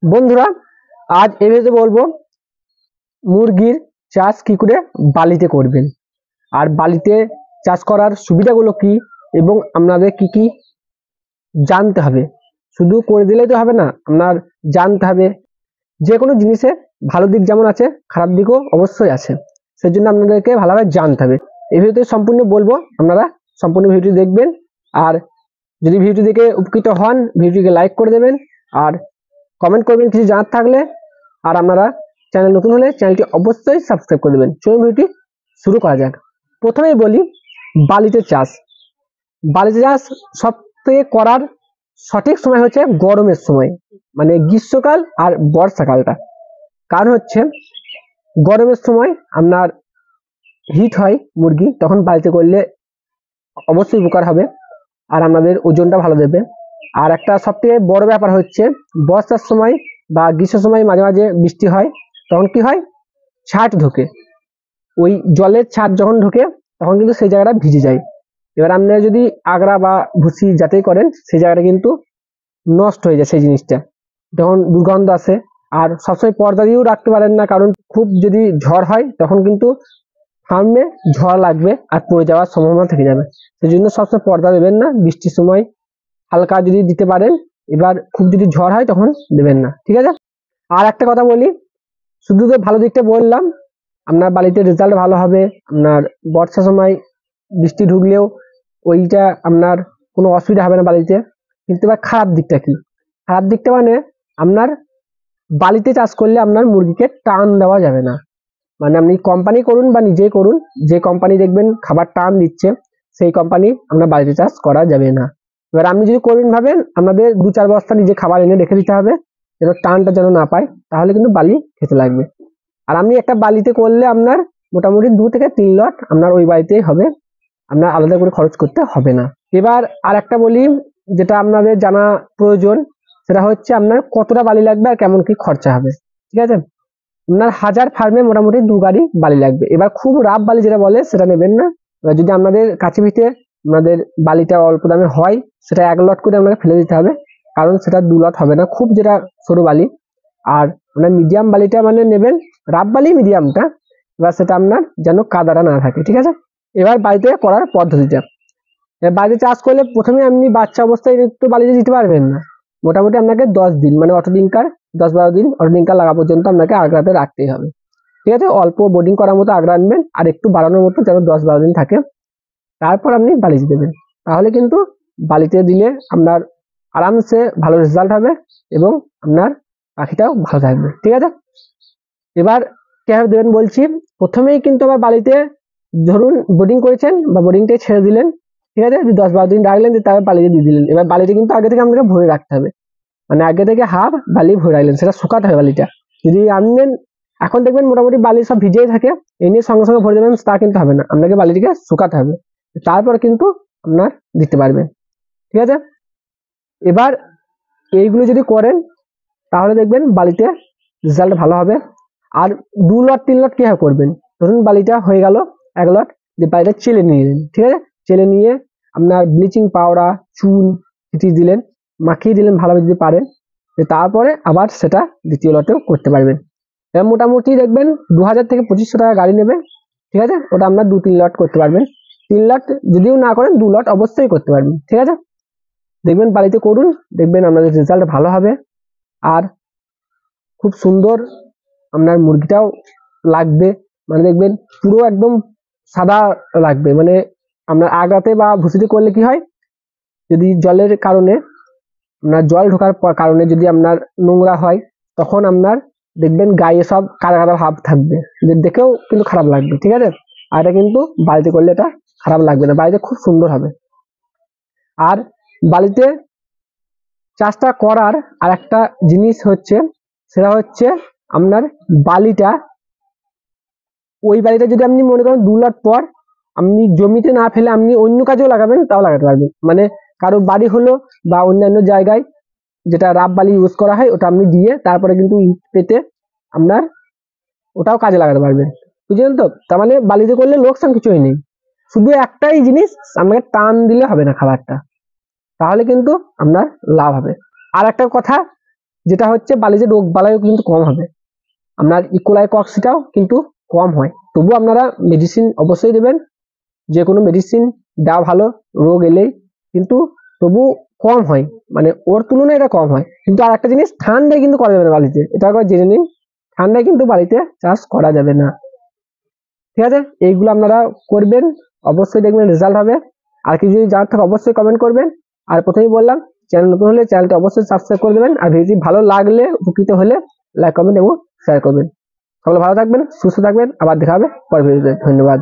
বন্ধুরা, আজ এই ভিডিওতে বলবো মুরগির চাষ কি করে বালিতে করবেন, আর বালিতে চাষ করার সুবিধাগুলো কি এবং আপনাদের কি কি জানতে হবে। শুধু করে দিলেই তো হবে না, আপনার জানতে হবে। যে কোনো জিনিসের ভালো দিক যেমন আছে, খারাপ দিকও অবশ্যই আছে, সেজন্য আপনাদেরকে ভালোভাবে জানতে হবে। এই ভিডিওতে সম্পূর্ণ বলবো, আপনারা সম্পূর্ণ ভিডিওটি দেখবেন। আর যদি ভিডিওটি দেখে উপকৃত হন, ভিডিওটিকে লাইক করে দেবেন আর কমেন্ট করবেন কিছু জানার থাকলে। আর আপনারা চ্যানেল নতুন হলে চ্যানেলটি অবশ্যই সাবস্ক্রাইব করে দেবেন। চলুন ভিডিওটি শুরু করা যাক। প্রথমেই বলি বালিতে চাষ। বালিতে চাষ সব থেকে করার সঠিক সময় হচ্ছে গরমের সময়, মানে গ্রীষ্মকাল আর বর্ষাকালটা। কারণ হচ্ছে গরমের সময় আপনার হিট হয় মুরগি, তখন বালিতে করলে অবশ্যই উপকার হবে আর আপনাদের ওজনটা ভালো দেবে। আর একটা সবথেকে বড় ব্যাপার হচ্ছে বর্ষার সময় বা গ্রীষ্মের সময় মাঝে মাঝে বৃষ্টি হয়, তখন কি হয়, ছাট ঢোকে। ওই জলের ছাট যখন ঢোকে তখন কিন্তু সেই জায়গাটা ভিজে যায়। এবার আপনারা যদি আগড়া বা ভুসি যাতেই করেন, সেই জায়গাটা কিন্তু নষ্ট হয়ে যায় সেই জিনিসটা, তখন দুর্গন্ধ আসে। আর সবসময় পর্দা দিয়েও রাখতে পারেন না, কারণ খুব যদি ঝড় হয় তখন কিন্তু ফার্মে ঝড় লাগবে আর পড়ে যাওয়ার সম্ভাবনা থেকে যাবে। সেই জন্য সবসময় পর্দা দেবেন না। বৃষ্টির সময় হালকা যদি দিতে পারেন, এবার খুব যদি ঝড় হয় তখন দেবেন না, ঠিক আছে। আর একটা কথা বলি, শুধু তো ভালো দিকটা বললাম, আপনার বালিতে রেজাল্ট ভালো হবে। আপনার বর্ষার সময় বৃষ্টি ঢুকলেও ওইটা আপনার কোনো অসুবিধা হবে না বালিতে। কিন্তু এবার খারাপ দিকটা কি? খারাপ দিকটা মানে আপনার বালিতে চাষ করলে আপনার মুরগিকে টান দেওয়া যাবে না। মানে আপনি কোম্পানি করুন বা নিজেই করুন, যে কোম্পানি দেখবেন খাবার টান দিচ্ছে সেই কোম্পানি আপনার বালিতে চাষ করা যাবে না। এবার আপনি যদি করবেন ভাবেন, আপনাদের 2-4 বস্তা নিজে খাবার এনে রেখে দিতে হবে, যেন টানটা যেন না পায়, তাহলে কিন্তু বালি খেতে লাগবে। আর আপনি একটা বালিতে করলে আপনার মোটামুটি 2 থেকে 3 লট আপনার ওই বাড়িতেই হবে, আপনার আলাদা করে খরচ করতে হবে না। এবার আর একটা বলি, যেটা আপনাদের জানা প্রয়োজন, সেটা হচ্ছে আপনার কতটা বালি লাগবে আর কেমন কি খরচা হবে, ঠিক আছে। আপনার 1000 ফার্মে মোটামুটি 2 গাড়ি বালি লাগবে। এবার খুব রাফ বালি যেটা বলে সেটা নেবেন না। এবার যদি আপনাদের কাছে ভিটে আপনাদের বালিটা অল্প দামে হয়, সেটা 1 লট করে আপনাকে ফেলে দিতে হবে, কারণ সেটা 2 লট হবে না, খুব যেটা সরু বালি। আর আপনার মিডিয়াম বালিটা মানে নেবেন, রাফ বালি মিডিয়ামটা। এবার সেটা আপনার যেন কাদাটা না থাকে, ঠিক আছে। এবার বাড়িতে করার পদ্ধতিটা, বাড়িতে চাষ করলে প্রথমে আপনি বাচ্চা অবস্থায় একটু বালিতে দিতে পারবেন না। মোটামুটি আপনাকে 10 দিন, মানে অটোডিঙ্কার 10-12 দিন অটোডিঙ্কার লাগা পর্যন্ত আপনাকে আগড়াতে রাখতেই হবে, ঠিক আছে। অল্প বোর্ডিং করার মতো আগড়া আনবেন আর একটু বাড়ানোর মতো, যেন 10-12 দিন থাকে। তারপর আপনি বালিতে দেবেন, তাহলে কিন্তু বালিতে দিলে আপনার আরামসে ভালো রেজাল্ট হবে এবং আপনার পাখিটাও ভালো থাকবে, ঠিক আছে। এবার কিভাবে দেবেন বলছি। প্রথমেই কিন্তু আবার বালিতে ধরুন বোর্ডিং করেছেন বা বোর্ডিংটাই ছেড়ে দিলেন, ঠিক আছে, 10-12 দিন রাখলেন, তারপর বালিতে দিয়ে দিলেন। এবার বালিতে কিন্তু আগে থেকে আপনাকে ভরে রাখতে হবে, মানে আগে থেকে হাফ বালি ভরে রাখলেন, সেটা শুকাতে হবে বালিটা। যদি আনলেন, এখন দেখবেন মোটামুটি বালি সব ভিজেই থাকে, এই নিয়ে সঙ্গে সঙ্গে ভরে দেবেন তা কিন্তু হবে না, আপনাকে বালিটিকে শুকাতে হবে, তারপর কিন্তু আপনার দিতে পারবেন, ঠিক আছে। এবার এইগুলো যদি করেন তাহলে দেখবেন বালিতে রেজাল্ট ভালো হবে। আর 2 লট 3 লট কিভাবে করবেন, ধরুন বালিটা হয়ে গেল 1 লট, যে বালিটা চেলে নিয়ে নিলেন, ঠিক আছে। চেলে নিয়ে আপনার ব্লিচিং পাউডার, চুন ছিটিয়ে দিলেন, মাখিয়ে দিলেন ভালোভাবে যদি পারেন, তারপরে আবার সেটা দ্বিতীয় লটেও করতে পারবেন। এবার মোটামুটি দেখবেন 2000 থেকে 2500 টাকা গাড়ি নেবে, ঠিক আছে। ওটা আপনার 2-3 লট করতে পারবেন। 3 লট যদিও না করেন 2 লট অবশ্যই করতে পারবেন, ঠিক আছে। দেখবেন বাড়িতে করুন, দেখবেন আপনাদের রেজাল্ট ভালো হবে আর খুব সুন্দর আপনার মুরগিটাও লাগবে। মানে দেখবেন পুরো একদম সাদা লাগবে। মানে আপনার আগড়াতে বা ভুসিতে করলে কি হয়, যদি জলের কারণে আপনার জল ঢোকার কারণে যদি আপনার নোংরা হয়, তখন আপনার দেখবেন গায়ে সব কাদা কাদা ভাব থাকবে, দেখেও কিন্তু খারাপ লাগবে, ঠিক আছে। আর এটা কিন্তু বাড়িতে করলে এটা খারাপ লাগবে না, বাড়িতে খুব সুন্দর হবে। আর বাড়িতে চাষটা করার আর একটা জিনিস হচ্ছে, সেটা হচ্ছে আপনার বালিটা, ওই বালিটা যদি আপনি মনে করেন 2 লট পর আপনি জমিতে না ফেলে আপনি অন্য কাজেও লাগাবেন, তাও লাগাতে পারবেন। মানে কারো বাড়ি হলো বা অন্যান্য জায়গায় যেটা রাব বালি ইউজ করা হয়, ওটা আপনি দিয়ে তারপরে কিন্তু ইট পেতে আপনার ওটাও কাজে লাগাতে পারবেন, বুঝলেন তো। তার মানে বালিতে করলে লোকসান কিছুই নেই, শুধু একটাই জিনিস, আপনাকে টান দিলে হবে না খাবারটা, তাহলে কিন্তু আপনার লাভ হবে। আর একটা কথা, যেটা হচ্ছে বালিতে রোগ বালাইও কিন্তু কম হবে, আপনার ইকোলাই কক্সিটাও কিন্তু কম হয়। তবু আপনারা মেডিসিন অবশ্যই দেবেন, যে কোনো মেডিসিন দেওয়া ভালো রোগ এলেই, কিন্তু তবু কম হয়, মানে ওর তুলনায় এটা কম হয়। কিন্তু আর একটা জিনিস, ঠান্ডায় কিন্তু করা যাবে না বালিতে, এটা একবার জেনে নিন, ঠান্ডায় কিন্তু বালিতে চাষ করা যাবে না। ঠিক আছে, এইগুলো আপনারা করবেন, অবশ্যই দেখবেন রেজাল্ট হবে। আর কি যদি জানার থাকে অবশ্যই কমেন্ট করবেন। আর প্রথমেই বললাম, চ্যানেল নতুন হলে চ্যানেলটা অবশ্যই সাবস্ক্রাইব করে দেবেন, আর ভিডিওটি ভালো লাগলে, উপকৃত হলে লাইক কমেন্ট এবং শেয়ার করবেন। সকলে ভালো থাকবেন, সুস্থ থাকবেন, আবার দেখা হবে পরের ভিডিওতে। ধন্যবাদ।